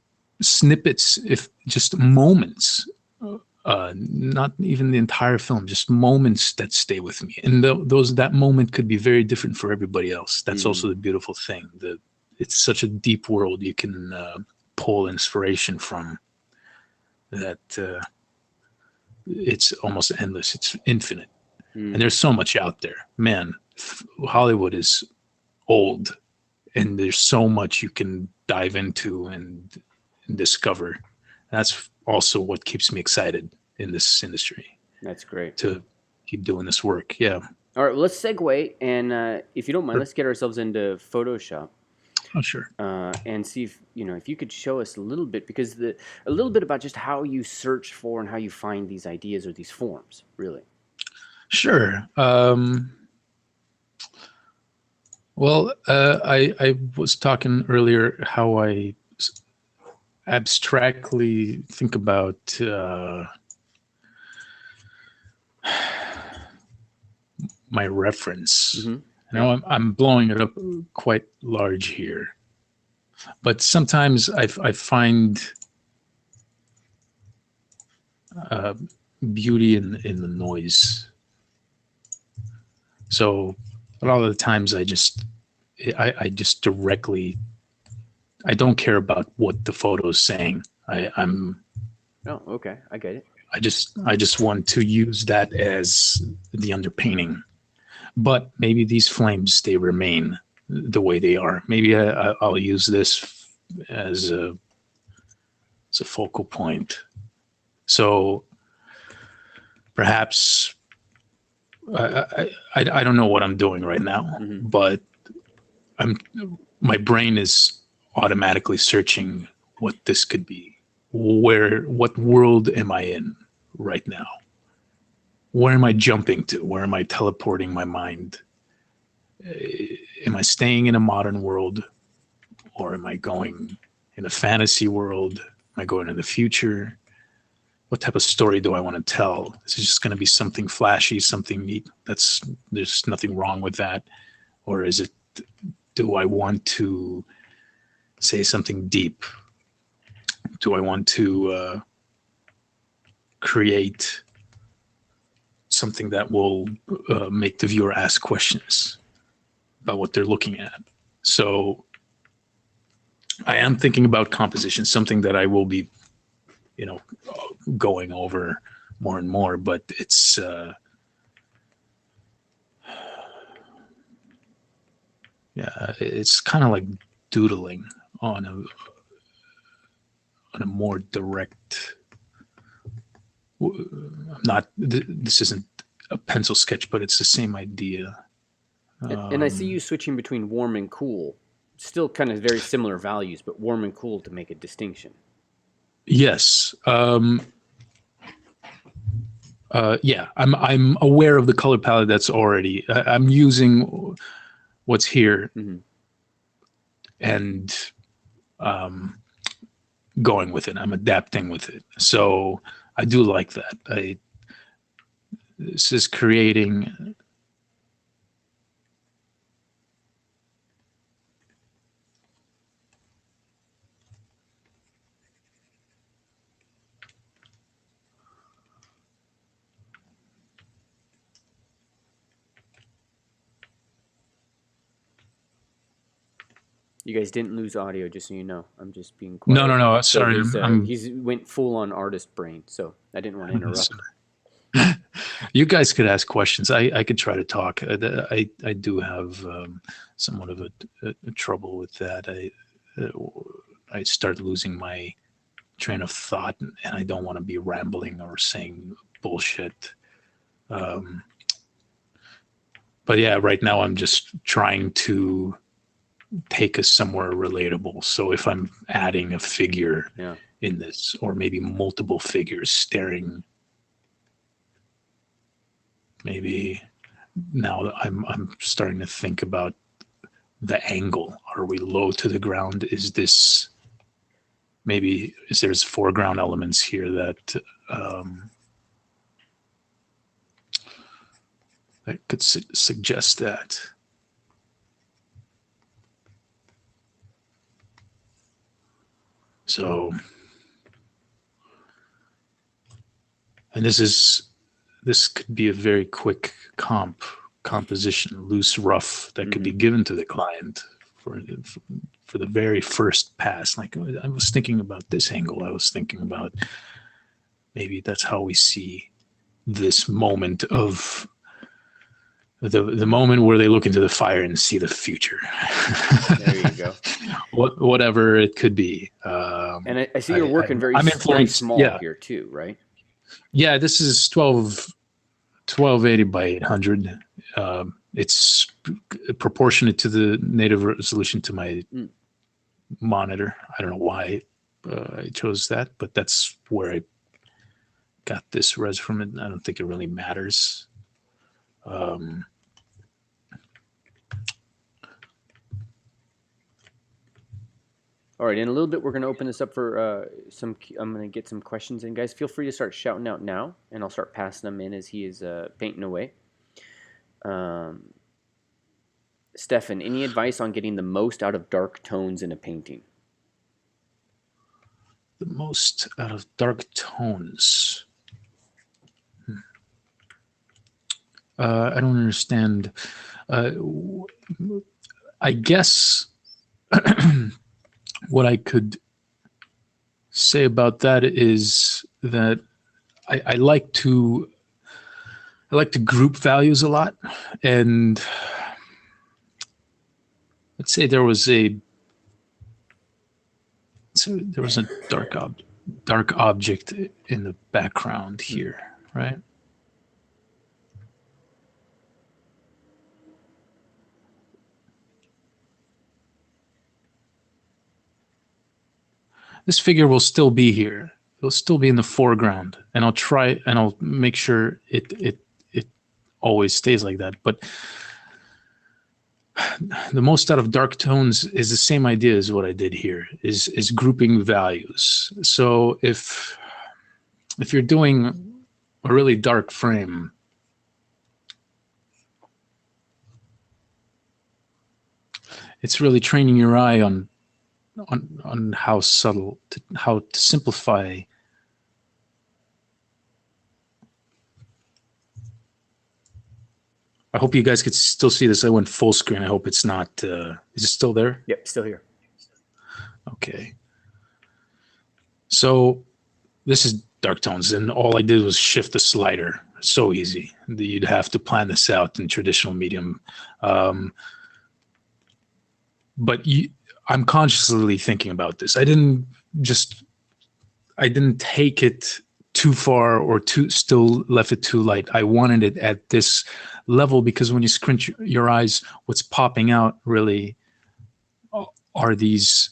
snippets, if just moments, not even the entire film, just moments that stay with me. And that moment could be very different for everybody else. That's also the beautiful thing. It's such a deep world you can pull inspiration from, that it's almost endless. It's infinite. And there's so much out there. Man, Hollywood is old, and there's so much you can dive into and discover. That's also what keeps me excited in this industry. That's great. To keep doing this work. Yeah. All right, well, let's segue, and if you don't mind, let's get ourselves into Photoshop. Oh, sure. And see if you could show us a little bit, because a little bit about just how you search for and how you find these ideas or these forms, really. Sure. Well, I was talking earlier how I abstractly think about my reference. Now I'm blowing it up quite large here, but sometimes I find beauty in the noise. So a lot of the times I just directly, I don't care about what the photo is saying. I'm Oh, okay, I get it. I just want to use that as the underpainting. But maybe these flames, they remain the way they are. Maybe I'll use this as a focal point. So perhaps I don't know what I'm doing right now, but my brain is automatically searching what this could be. What world am I in right now? Where am I jumping to? Where am I teleporting my mind? Am I staying in a modern world, or am I going in a fantasy world? Am I going in the future? What type of story do I want to tell? Is it just going to be something flashy, something neat? There's nothing wrong with that. Or is it, do I want to say something deep? Do I want to create something that will make the viewer ask questions about what they're looking at? So I am thinking about composition, something that I will be, going over more and more, but it's it's kind of like doodling on a more direct. This isn't a pencil sketch, but it's the same idea. And I see you switching between warm and cool. Still kind of very similar values, but warm and cool to make a distinction. Yes. Yeah, I'm aware of the color palette that's already. I'm using what's here, and going with it. I'm adapting with it. So I do like that. This is creating. You guys didn't lose audio, just so you know. I'm just being quiet. No. Sorry, he's went full on artist brain, so I didn't want to interrupt. You guys could ask questions. I could try to talk. I do have somewhat of a trouble with that. I start losing my train of thought, and I don't want to be rambling or saying bullshit. But yeah, right now I'm just trying to take us somewhere relatable. So if I'm adding a figure in this, or maybe multiple figures staring, maybe now I'm starting to think about the angle. Are we low to the ground? Is there's foreground elements here that that could suggest that. So, and this could be a very quick composition, loose, rough, that could be given to the client for the very first pass. Like, I was thinking about this angle. I was thinking about maybe that's how we see this moment of the moment where they look into the fire and see the future. There you go. Whatever it could be. And I see you're working very small here too, right? Yeah, this is 1280 by 800. It's proportionate to the native resolution to my monitor. I don't know why I chose that, but that's where I got this res from. It. I don't think it really matters. All right, in a little bit, we're going to open this up for I'm going to get some questions in. Guys, feel free to start shouting out now, and I'll start passing them in as he is painting away. Stefan, any advice on getting the most out of dark tones in a painting? The most out of dark tones? I don't understand. I guess... What I could say about that is that I like to group values a lot, and let's say there was a dark object in the background here, right? This figure will still be here. It'll still be in the foreground, and I'll make sure it always stays like that. But the most out of dark tones is the same idea as what I did here, is grouping values. So if you're doing a really dark frame, it's really training your eye on how subtle, how to simplify. I hope you guys could still see this. I went full screen. I hope it's not, is it still there? Yep, still here. Okay. So this is dark tones, and all I did was shift the slider. So easy. You'd have to plan this out in traditional medium. But I'm consciously thinking about this. I didn't take it too far or still left it too light. I wanted it at this level because when you squint your eyes, what's popping out really are these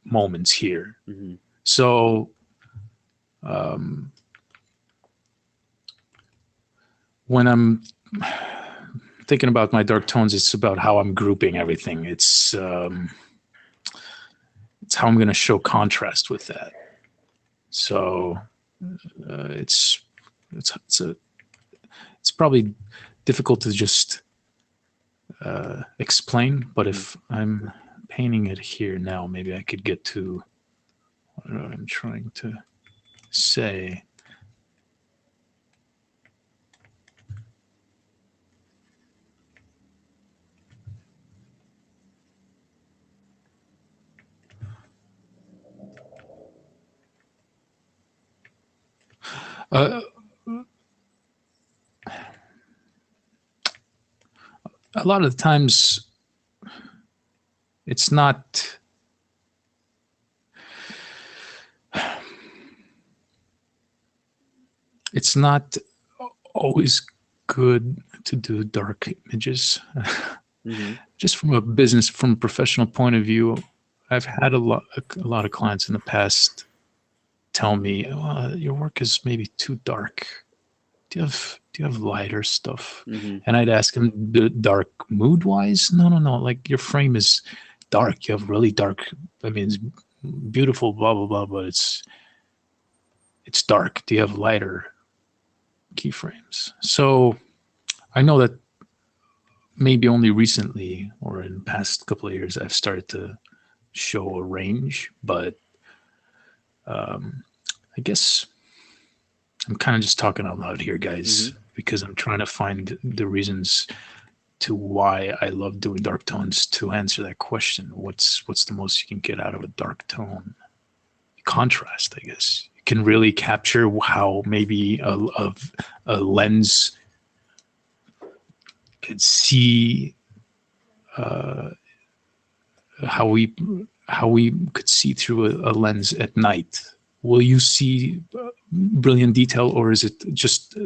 moments here. Mm-hmm. So when I'm thinking about my dark tones, it's about how I'm grouping everything. It's how I'm going to show contrast with that. So it's probably difficult to just explain, but if I'm painting it here now, maybe I could get to what I'm trying to say. A lot of the times it's not always good to do dark images. Mm-hmm. Just from a professional point of view, I've had a lot of clients in the past tell me, your work is maybe too dark. Do you have lighter stuff? Mm-hmm. And I'd ask him, dark mood wise? No. Like, your frame is dark. You have really dark. I mean, it's beautiful, blah blah blah, but it's dark. Do you have lighter keyframes? So I know that maybe only recently or in the past couple of years I've started to show a range, but I guess I'm kind of just talking out loud here, guys, because I'm trying to find the reasons to why I love doing dark tones to answer that question. What's the most you can get out of a dark tone? Contrast, I guess. You can really capture how maybe a lens could see how we could see through a lens at night. Will you see brilliant detail, or is it just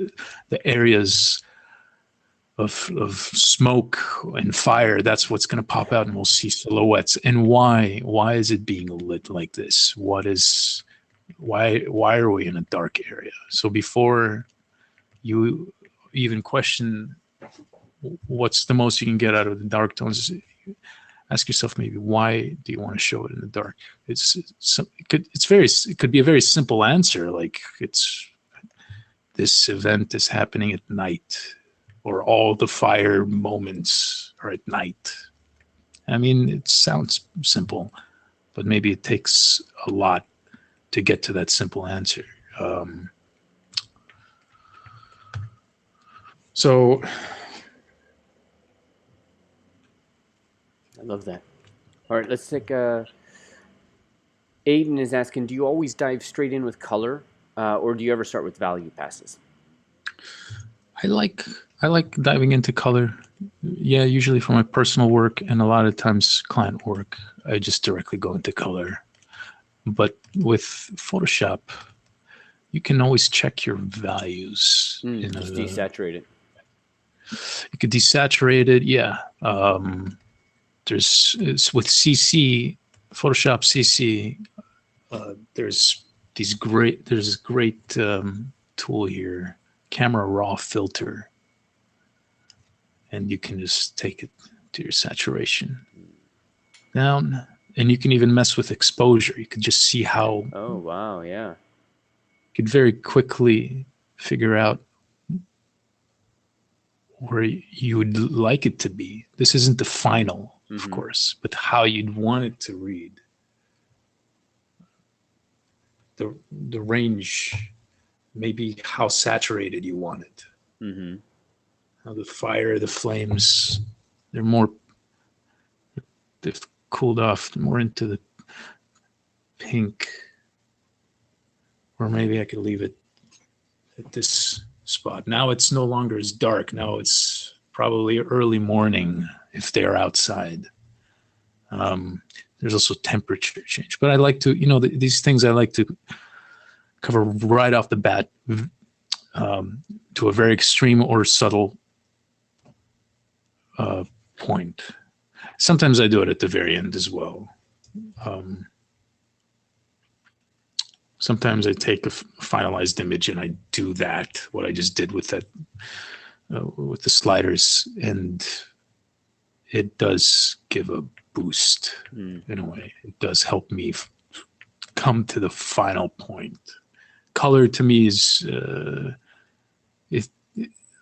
the areas of smoke and fire? That's what's going to pop out, and we'll see silhouettes. And why is it being lit like this? Why are we in a dark area? So before you even question what's the most you can get out of the dark tones, ask yourself maybe, why do you want to show it in the dark? It could be a very simple answer, like this event is happening at night, or all the fire moments are at night. I mean, it sounds simple, but maybe it takes a lot to get to that simple answer. So I love that. All right, let's take Aiden is asking, do you always dive straight in with color, or do you ever start with value passes? I like diving into color. Yeah, usually for my personal work, and a lot of times client work, I just directly go into color. But with Photoshop, you can always check your values. Just desaturate it. You could desaturate it, yeah. It's with CC, Photoshop CC. There's this great tool here, Camera Raw Filter, and you can just take it to your saturation down, and you can even mess with exposure. You could just see how. Oh wow, yeah. You could very quickly figure out where you would like it to be. This isn't the final, of course, but how you'd want it to read. The range, maybe how saturated you want it. How the fire, the flames, they've cooled off more into the pink. Or maybe I could leave it at this spot. Now it's no longer as dark. Now it's probably early morning if they're outside. There's also temperature change. But I like to, these things I like to cover right off the bat to a very extreme or subtle point. Sometimes I do it at the very end as well. Sometimes I take a finalized image and I do that, what I just did with that, with the sliders, and it does give a boost in a way. It does help me come to the final point. Color to me is,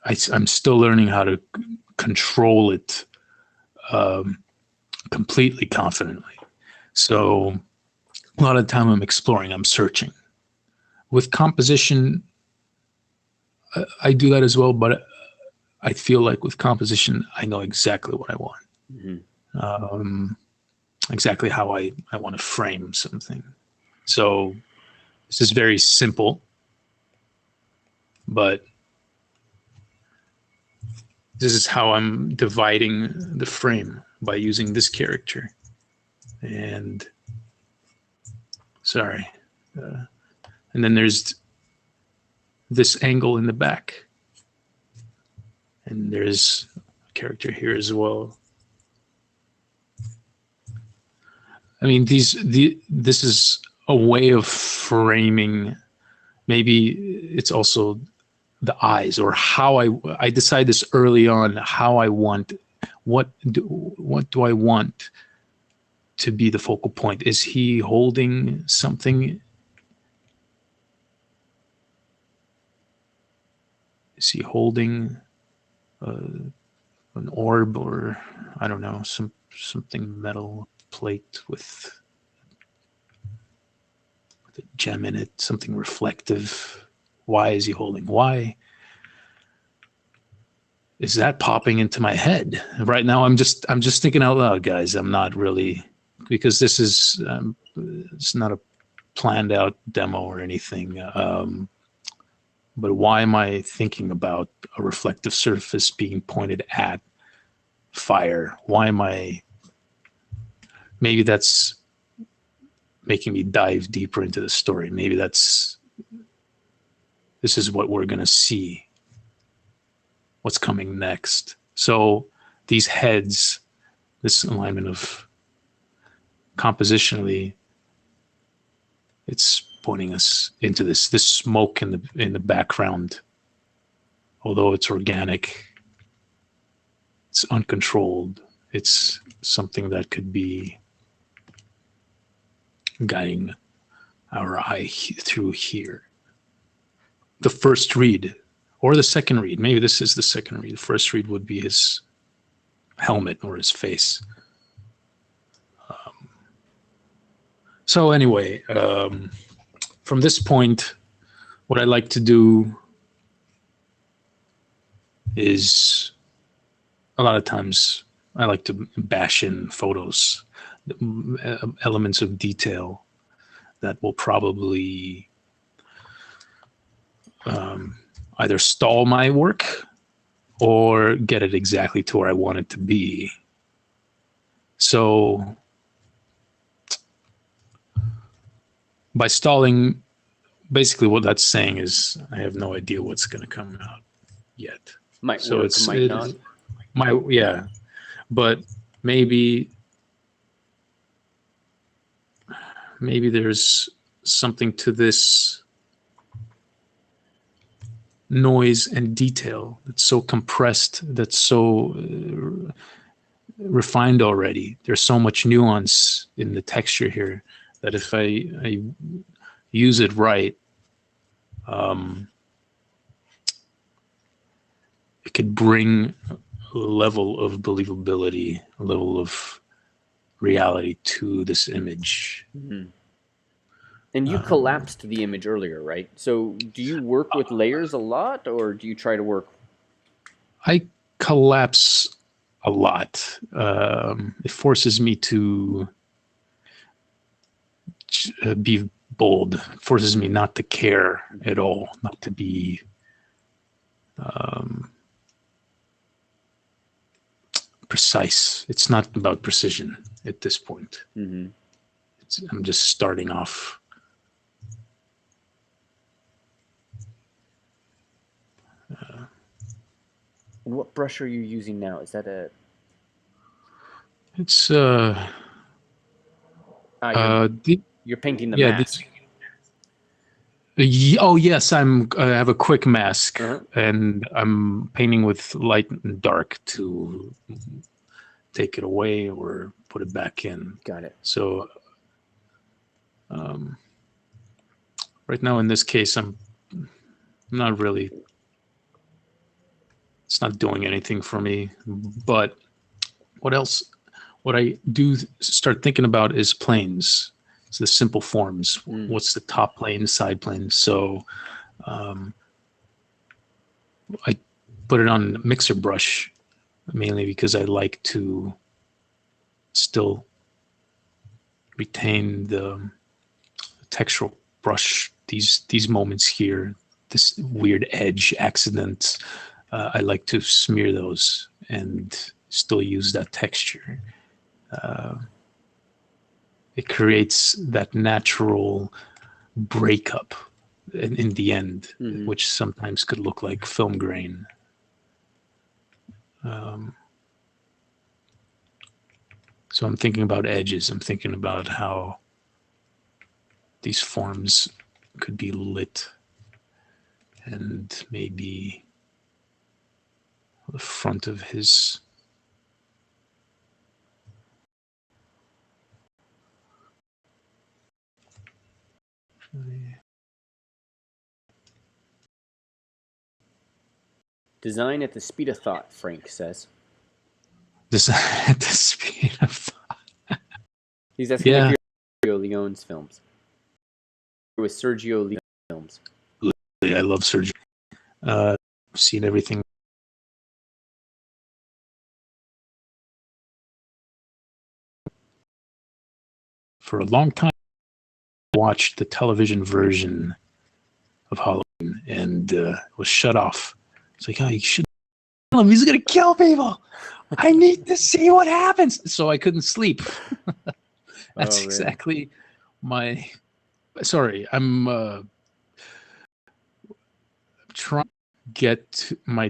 I'm still learning how to control it completely confidently. So a lot of the time I'm exploring, I'm searching. With composition, I do that as well, but I feel like with composition, I know exactly what I want. Exactly how I want to frame something. So this is very simple, but this is how I'm dividing the frame, by using this character. And and then there's this angle in the back, and there's a character here as well. I mean, this is a way of framing. Maybe it's also the eyes, or how I decide this early on, how I want, what do I want to be the focal point? Is he holding something? Is he holding an orb, or I don't know, something metal plate with with a gem in it, something reflective. Why is he holding? Why is that popping into my head right now? I'm just thinking out loud, guys. I'm not really, because this is it's not a planned out demo or anything. But why am I thinking about a reflective surface being pointed at fire? Why am I? Maybe that's making me dive deeper into the story. Maybe this is what we're going to see. What's coming next? So these heads, this alignment of compositionally, it's pointing us into this smoke in the background. Although it's organic, it's uncontrolled. It's something that could be guiding our eye through here. The first read, or the second read. Maybe this is the second read. The first read would be his helmet or his face. So anyway, from this point, what I like to do is, a lot of times I like to bash in photos, elements of detail that will probably either stall my work or get it exactly to where I want it to be. So by stalling, basically what that's saying is I have no idea what's going to come out yet. Might so work, it's might not. Yeah, but maybe there's something to this noise and detail that's so compressed, that's so refined already. There's so much nuance in the texture here that if I use it right, it could bring a level of believability, a level of reality to this image. Mm-hmm. And you collapsed the image earlier, right? So do you work with layers a lot, or do you try to work? I collapse a lot. It forces me to be bold. It forces me not to care at all, not to be precise. It's not about precision at this point. Mm-hmm. I'm just starting off. What brush are you using now? Is that a? It's you're painting the yeah, mask. Oh yes, I have a quick mask, Uh-huh. and I'm painting with light and dark to take it away or put it back in. Got it. So right now in this case, I'm not really, it's not doing anything for me. But what I do start thinking about is planes. It's the simple forms. What's the top plane, side plane? So I put it on mixer brush mainly because I like to still retain the textural brush, these moments here, this weird edge accidents. I like to smear those and still use that texture. It creates that natural breakup in the end, which sometimes could look like film grain. So I'm thinking about edges. I'm thinking about how these forms could be lit, and maybe the front of his Design at the speed of thought, Frank says. design at the speed of thought. He's asking if you're Leone's films. with Sergio Leone films? I love Sergio. I've seen everything. For a long time, I watched the television version of Halloween and was shut off. It's like, oh, you should kill him. He's going to kill people. I need to see what happens. So I couldn't sleep. That's exactly my... Sorry, I'm trying to get my